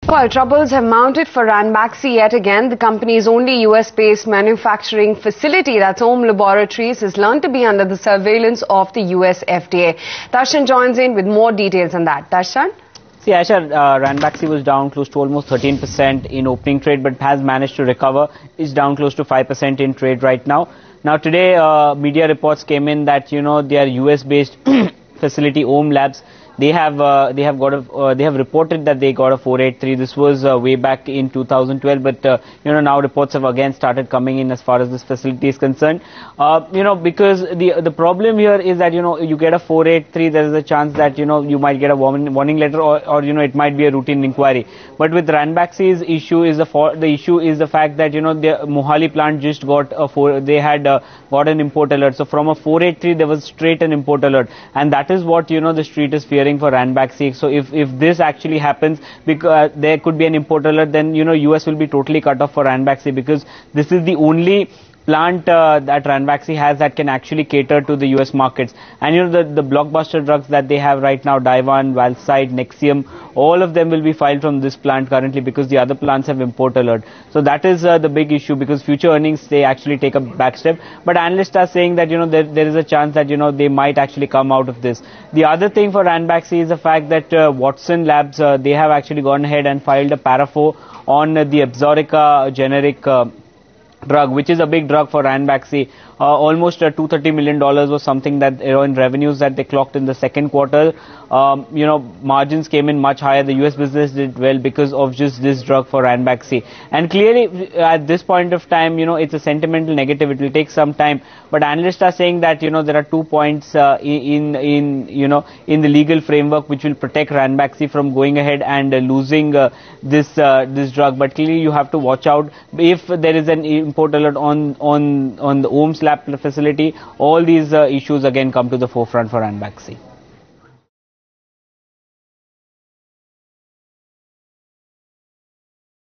Well, troubles have mounted for Ranbaxy yet again. The company's only US-based manufacturing facility, that's Om Laboratories, has learned to be under the surveillance of the US FDA. Darshan joins in with more details on that. Darshan? See, Aisha, Ranbaxy was down close to almost 13% in opening trade, but has managed to recover. It's down close to 5% in trade right now. Now, today, media reports came in that, their US-based facility, Om Labs, they have reported that they got a 483. This was way back in 2012, but now reports have again started coming in as far as this facility is concerned. Because the problem here is that you get a 483, there is a chance that you might get a warning letter, or it might be a routine inquiry. But with Ranbaxy's issue is the fact that the Mohali plant just got got an import alert. So from a 483, there was straight an import alert, and that is what the street is fearing for Ranbaxy. So if this actually happens, because there could be an import alert, then US will be totally cut off for Ranbaxy, because this is the only plant that Ranbaxy has that can actually cater to the US markets. And the blockbuster drugs that they have right now, Daivan, Valside, Nexium, all of them will be filed from this plant currently, because the other plants have import alert. So that is the big issue, because future earnings, they actually take a back step. But analysts are saying that there is a chance that they might actually come out of this. The other thing for Ranbaxy is the fact that Watson Labs, they have actually gone ahead and filed a Para IV on the Absorica generic drug, which is a big drug for Ranbaxy. Almost $230 million was something that in revenues that they clocked in the second quarter. Margins came in much higher. The US business did well because of just this drug for Ranbaxy. And clearly at this point of time, it's a sentimental negative. It will take some time. But analysts are saying that there are 2 points in the legal framework which will protect Ranbaxy from going ahead and losing this drug. But clearly you have to watch out. If there is an import alert on the Om's lab facility, all these issues again come to the forefront for Ranbaxy.